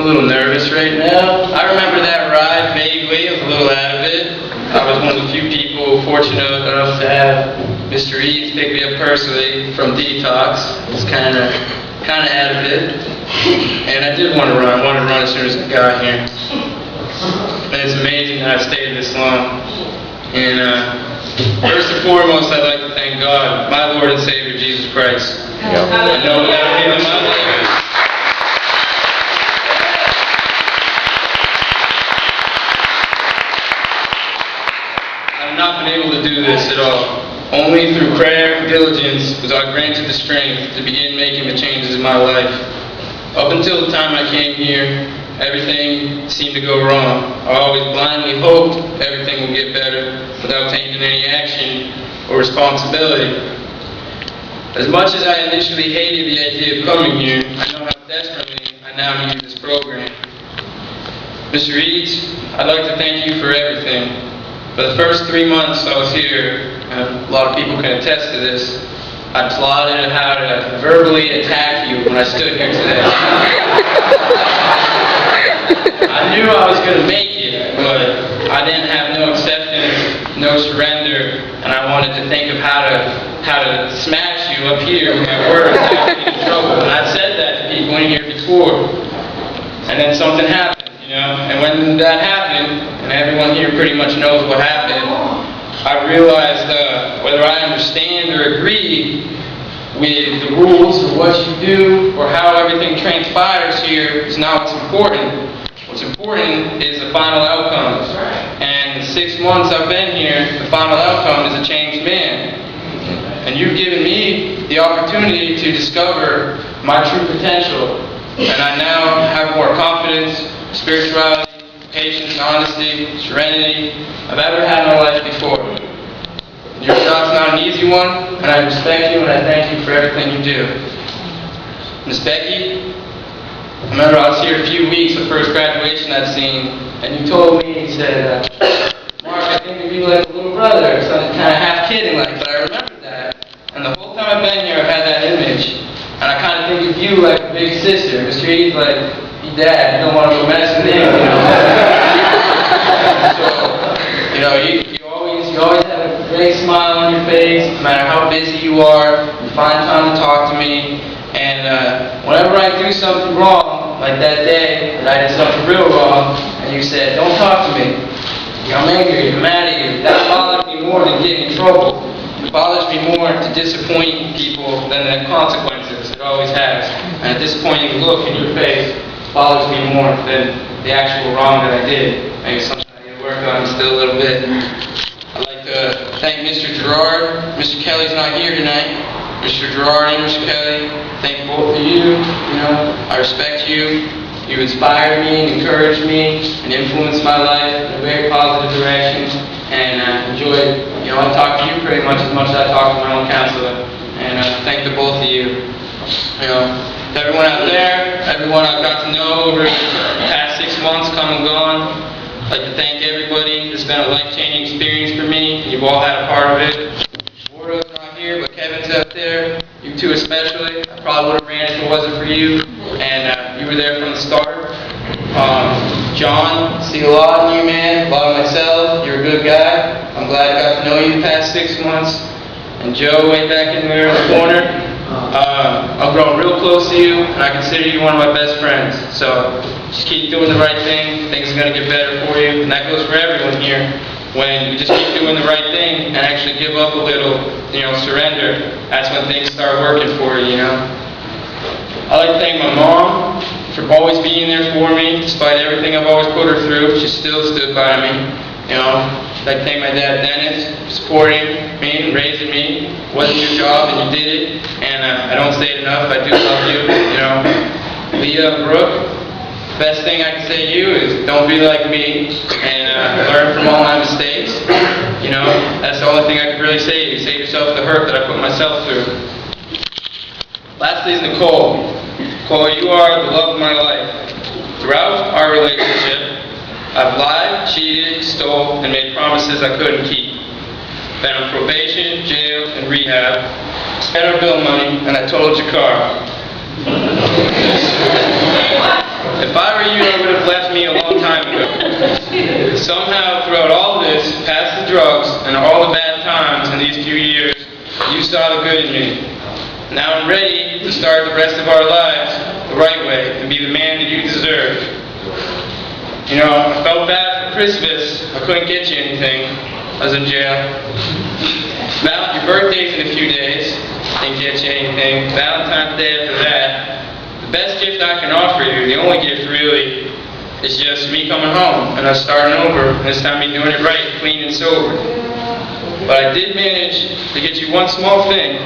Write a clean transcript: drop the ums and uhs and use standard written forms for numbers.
a little nervous right now. I remember that ride vaguely. I was a little out of it. I was one of the few people fortunate enough to have Mr. Eads pick me up personally from detox. I was kind of out of it. And I did want to run. I wanted to run as soon as I got here. And it's amazing that I've stayed this long. And first and foremost, I'd like to thank God, my Lord and Savior, Jesus Christ. I know without Him in my life, I've not been able to do this at all. Only through prayer and diligence was I granted the strength to begin making the changes in my life. Up until the time I came here, everything seemed to go wrong. I always blindly hoped everything would get better without taking any action or responsibility. As much as I initially hated the idea of coming here, I know how desperately I now need this program. Mr. Eads, I'd like to thank you for everything. For the first 3 months I was here, and a lot of people can attest to this, I plotted how to verbally attack you when I stood here today. I knew I was going to make it, but I didn't have no acceptance, no surrender, and I wanted to think of how to smash you up here with my words and get me in trouble. And I've said that to people in here before. And then something happened, you know? And when that happened, and everyone here pretty much knows what happened, I realized whether I understand or agree with the rules of what you do or how everything transpires here is not what's important. What's important is the final outcome. And the 6 months I've been here, the final outcome is a changed man. And you've given me the opportunity to discover my true potential. And I now have more confidence, spirituality, patience, honesty, serenity I've ever had in my life before. Your job's not an easy one, and I respect you and I thank you for everything you do. Miss Becky, I remember I was here a few weeks, the first graduation I'd seen, and you told me, you said, Mark, I think of you like a little brother, or something kind of half kidding like, but I remember that. And the whole time I've been here, I've had that image. And I kind of think of you like a big sister. Mr. Eads, like, your dad, you don't want to go mess with him, you know. So, you know, you always have a great smile on your face, no matter how busy you are. You find time to talk to me. And whenever I do something wrong, like that day that I did something real wrong, and you said, don't talk to me. I'm angry, I'm mad at you. That bothers me more than getting in trouble. It bothers me more to disappoint people than the consequences. It always has. And a disappointing look in your face bothers me more than the actual wrong that I did. Maybe something I need to work on still a little bit. I'd like to thank Mr. Gerard. Mr. Kelly's not here tonight. Mr. Gerard and Mr. Kelly, thank both of you. You know, I respect you. You inspired me and encouraged me and influenced my life in a very positive direction. And I enjoyed, you know, I talk to you pretty much as I talk to my own counselor. And thank the both of you. You know, to everyone out there, everyone I've got to know over the past 6 months, come and gone. I'd like to thank everybody. It's been a life-changing experience for me. You've all had a part of it. Wardo's not here, but Kevin's out there. You two especially. I probably would have ran if it wasn't for you. And you were there from the start. John, see a lot in you, man. A lot of myself. You're a good guy. I'm glad I got to know you the past 6 months. And Joe, way back in there in the corner. I've grown real close to you, and I consider you one of my best friends. So just keep doing the right thing. Things are going to get better for you. And that goes for everyone here. When you just keep doing the right thing and actually give up a little, you know, surrender, that's when things start working for you, you know. I'd like to thank my mom for always being there for me, despite everything I've always put her through. She still stood by me, you know. I'd like to thank my dad, Dennis, for supporting me and raising me. It wasn't your job, and you did it. And I don't say it enough. I do love you, you know. Leah, Brooke, best thing I can say to you is don't be like me and learn from all my mistakes. You know, that's the only thing I can really say to you. Save yourself the hurt that I put myself through. Lastly is Nicole. Nicole, you are the love of my life. Throughout our relationship, I've lied, cheated, stole, and made promises I couldn't keep. Been on probation, jail, and rehab. Spent our bill money, and I totaled your car. If I were you, somehow throughout all this, past the drugs and all the bad times in these few years, you saw the good in me. Now I'm ready to start the rest of our lives the right way and be the man that you deserve. You know, I felt bad for Christmas. I couldn't get you anything. I was in jail. Val, your birthday's in a few days. Didn't get you anything. Valentine's Day after that. The best gift I can offer you, the only gift really, is just me coming home and us starting over. And this time me doing it right, clean and sober. But I did manage to get you one small thing.